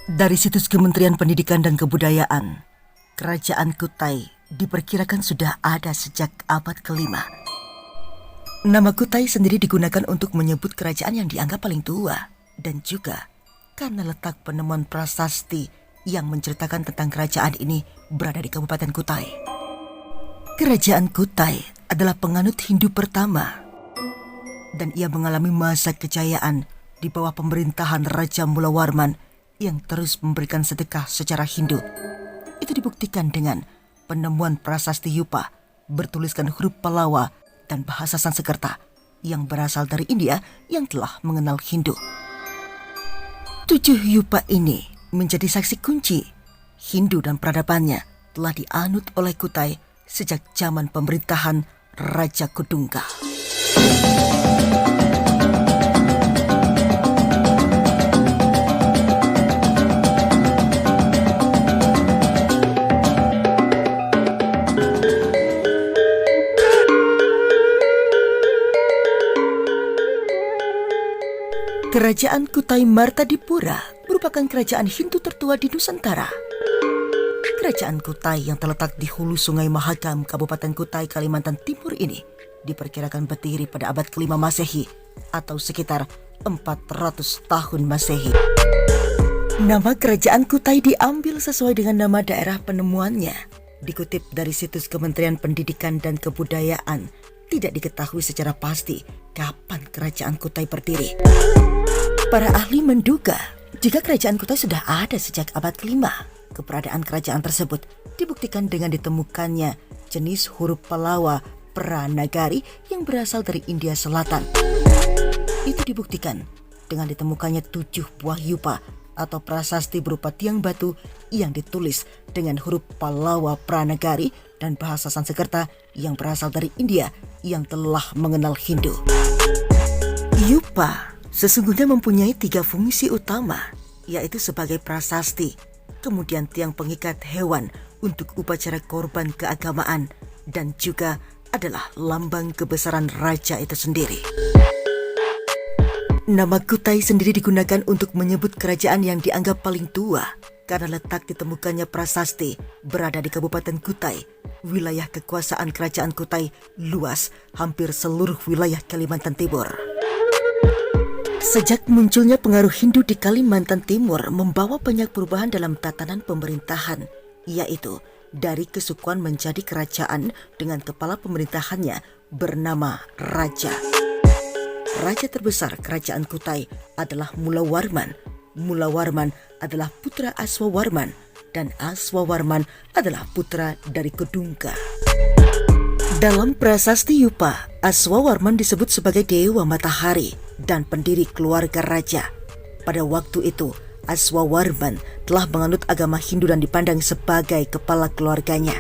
Dari situs Kementerian Pendidikan dan Kebudayaan, Kerajaan Kutai diperkirakan sudah ada sejak abad ke-5. Nama Kutai sendiri digunakan untuk menyebut kerajaan yang dianggap paling tua, dan juga karena letak penemuan prasasti yang menceritakan tentang kerajaan ini berada di Kabupaten Kutai. Kerajaan Kutai adalah penganut Hindu pertama, dan ia mengalami masa kejayaan di bawah pemerintahan Raja Mulawarman yang terus memberikan sedekah secara Hindu. Itu dibuktikan dengan penemuan prasasti Yupa bertuliskan huruf Pallava dan bahasa Sanskerta yang berasal dari India yang telah mengenal Hindu. 7 Yupa ini menjadi saksi kunci Hindu dan peradabannya telah dianut oleh Kutai sejak zaman pemerintahan Raja Kudungga. Kerajaan Kutai Martadipura merupakan kerajaan Hindu tertua di Nusantara. Kerajaan Kutai yang terletak di hulu Sungai Mahakam, Kabupaten Kutai, Kalimantan Timur ini diperkirakan berdiri pada abad ke-5 Masehi atau sekitar 400 tahun Masehi. Nama kerajaan Kutai diambil sesuai dengan nama daerah penemuannya. Dikutip dari situs Kementerian Pendidikan dan Kebudayaan, tidak diketahui secara pasti kapan kerajaan Kutai berdiri. Para ahli menduga jika kerajaan Kutai sudah ada sejak abad ke-5. Keberadaan kerajaan tersebut dibuktikan dengan ditemukannya jenis huruf Pallava Pranagari yang berasal dari India Selatan. Itu dibuktikan dengan ditemukannya 7 buah yupa atau prasasti berupa tiang batu yang ditulis dengan huruf Pallava Pranagari dan bahasa Sanskerta yang berasal dari India yang telah mengenal Hindu. Yupa sesungguhnya mempunyai 3 fungsi utama, yaitu sebagai prasasti, kemudian tiang pengikat hewan untuk upacara korban keagamaan, dan juga adalah lambang kebesaran raja itu sendiri. Nama Kutai sendiri digunakan untuk menyebut kerajaan yang dianggap paling tua karena letak ditemukannya prasasti berada di Kabupaten Kutai. Wilayah kekuasaan kerajaan Kutai luas hampir seluruh wilayah Kalimantan Timur. Sejak munculnya pengaruh Hindu di Kalimantan Timur membawa banyak perubahan dalam tatanan pemerintahan, yaitu dari kesukuan menjadi kerajaan dengan kepala pemerintahannya bernama Raja. Raja terbesar kerajaan Kutai adalah Mulawarman. Mulawarman adalah putra Aswawarman dan Aswawarman adalah putra dari Kudungga. Dalam prasasti Yupa, Aswawarman disebut sebagai dewa matahari dan pendiri keluarga raja. Pada waktu itu, Aswawarman telah menganut agama Hindu dan dipandang sebagai kepala keluarganya.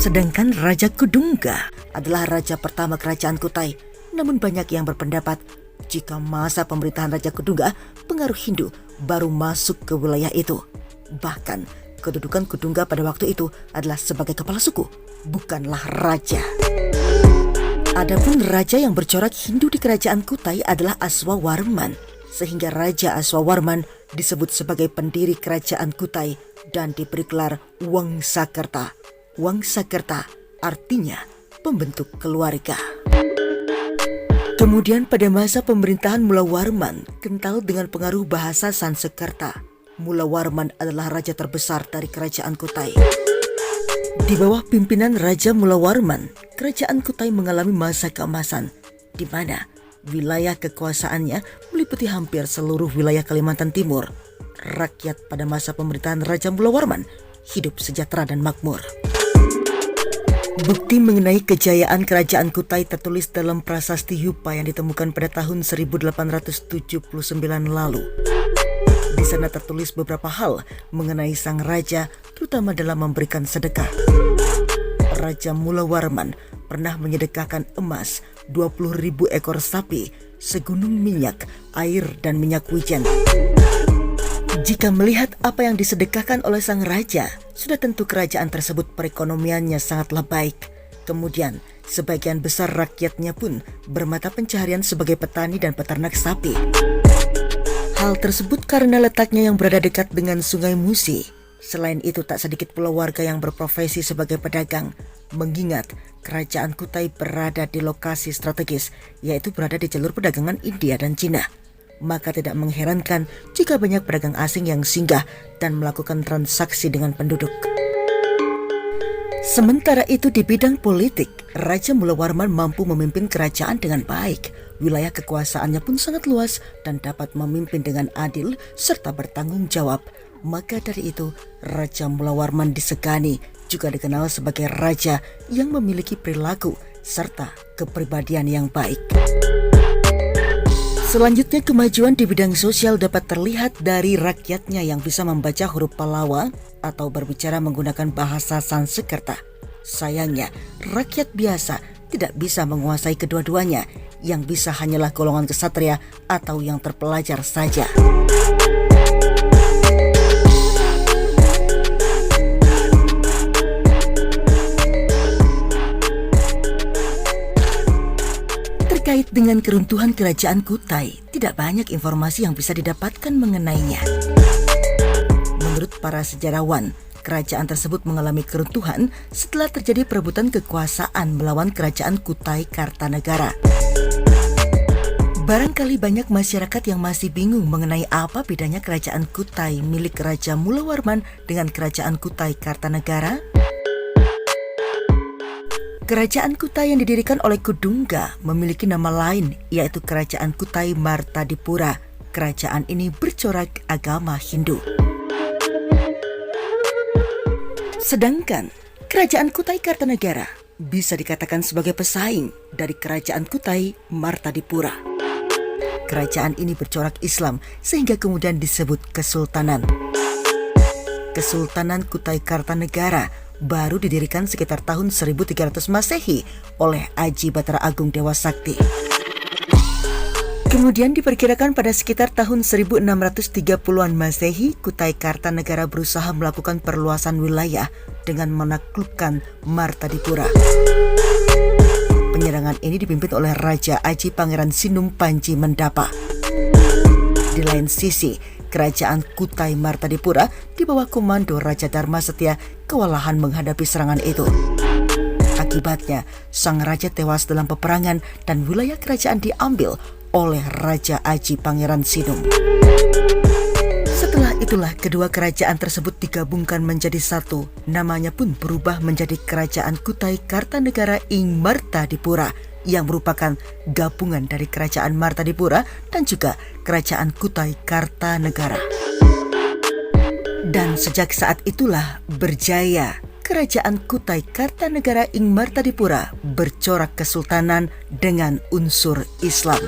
Sedangkan Raja Kudungga adalah raja pertama kerajaan Kutai. Namun banyak yang berpendapat jika masa pemerintahan Raja Kudungga, pengaruh Hindu baru masuk ke wilayah itu. Bahkan kedudukan Kudungga pada waktu itu adalah sebagai kepala suku, bukanlah raja. Adapun raja yang bercorak Hindu di kerajaan Kutai adalah Aswawarman, sehingga Raja Aswawarman disebut sebagai pendiri kerajaan Kutai dan diberi gelar Wangsakerta. Wangsakerta artinya pembentuk keluarga. Kemudian pada masa pemerintahan Mulawarman kental dengan pengaruh bahasa Sanskerta. Mulawarman adalah raja terbesar dari kerajaan Kutai. Di bawah pimpinan Raja Mulawarman, kerajaan Kutai mengalami masa keemasan, di mana wilayah kekuasaannya meliputi hampir seluruh wilayah Kalimantan Timur. Rakyat pada masa pemerintahan Raja Mulawarman hidup sejahtera dan makmur. Bukti mengenai kejayaan kerajaan Kutai tertulis dalam prasasti Yupa yang ditemukan pada tahun 1879 lalu. Di sana tertulis beberapa hal mengenai sang raja, terutama dalam memberikan sedekah. Raja Mulawarman pernah menyedekahkan emas 20.000 ekor sapi, segunung minyak, air, dan minyak wijen. Jika melihat apa yang disedekahkan oleh sang raja, sudah tentu kerajaan tersebut perekonomiannya sangatlah baik. Kemudian, sebagian besar rakyatnya pun bermata pencaharian sebagai petani dan peternak sapi. Hal tersebut karena letaknya yang berada dekat dengan Sungai Musi. Selain itu tak sedikit pula warga yang berprofesi sebagai pedagang, mengingat kerajaan Kutai berada di lokasi strategis, yaitu berada di jalur perdagangan India dan Cina. Maka tidak mengherankan jika banyak pedagang asing yang singgah dan melakukan transaksi dengan penduduk. Sementara itu di bidang politik, Raja Mulawarman mampu memimpin kerajaan dengan baik. Wilayah kekuasaannya pun sangat luas dan dapat memimpin dengan adil serta bertanggung jawab. Maka dari itu, Raja Mulawarman disegani juga dikenal sebagai raja yang memiliki perilaku serta kepribadian yang baik. Selanjutnya, kemajuan di bidang sosial dapat terlihat dari rakyatnya yang bisa membaca huruf Pallawa atau berbicara menggunakan bahasa Sanskerta. Sayangnya, rakyat biasa tidak bisa menguasai kedua-duanya, yang bisa hanyalah golongan ksatria atau yang terpelajar saja. Terkait dengan keruntuhan kerajaan Kutai, tidak banyak informasi yang bisa didapatkan mengenainya. Menurut para sejarawan, kerajaan tersebut mengalami keruntuhan setelah terjadi perebutan kekuasaan melawan kerajaan Kutai Kartanegara. Barangkali banyak masyarakat yang masih bingung mengenai apa bedanya kerajaan Kutai milik Raja Mulawarman dengan kerajaan Kutai Kartanegara. Kerajaan Kutai yang didirikan oleh Kudungga memiliki nama lain, yaitu Kerajaan Kutai Martadipura. Kerajaan ini bercorak agama Hindu. Sedangkan Kerajaan Kutai Kartanegara bisa dikatakan sebagai pesaing dari Kerajaan Kutai Martadipura. Kerajaan ini bercorak Islam sehingga kemudian disebut Kesultanan. Kesultanan Kutai Kartanegara baru didirikan sekitar tahun 1300 Masehi oleh Aji Batara Agung Dewa Sakti. Kemudian diperkirakan pada sekitar tahun 1630-an Masehi, Kutai Kartanegara berusaha melakukan perluasan wilayah dengan menaklukkan Martadipura. Penyerangan ini dipimpin oleh Raja Aji Pangeran Sinum Panji Mendapa. Di lain sisi, Kerajaan Kutai Martadipura di bawah komando Raja Dharma Setia kewalahan menghadapi serangan itu. Akibatnya, sang raja tewas dalam peperangan dan wilayah kerajaan diambil oleh Raja Aji Pangeran Sinum. Setelah itulah kedua kerajaan tersebut digabungkan menjadi satu. Namanya pun berubah menjadi Kerajaan Kutai Kartanegara ing Martadipura, yang merupakan gabungan dari Kerajaan Martadipura dan juga Kerajaan Kutai Kartanegara. Dan sejak saat itulah berjaya Kerajaan Kutai Kartanegara ing Martadipura bercorak kesultanan dengan unsur Islam.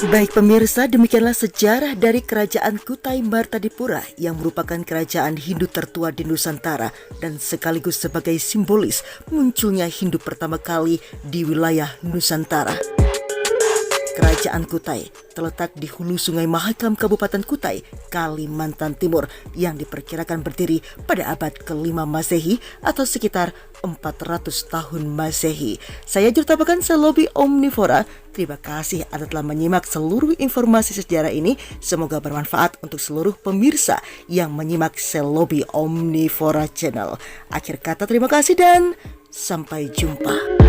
Baik pemirsa, demikianlah sejarah dari Kerajaan Kutai Martadipura yang merupakan kerajaan Hindu tertua di Nusantara dan sekaligus sebagai simbolis munculnya Hindu pertama kali di wilayah Nusantara. Kerajaan Kutai terletak di hulu Sungai Mahakam Kabupaten Kutai, Kalimantan Timur yang diperkirakan berdiri pada abad ke-5 Masehi atau sekitar 400 tahun Masehi. Saya Jurta Pekan Selobi Omnivora. Terima kasih Anda telah menyimak seluruh informasi sejarah ini. Semoga bermanfaat untuk seluruh pemirsa yang menyimak Selobi Omnivora Channel. Akhir kata terima kasih dan sampai jumpa.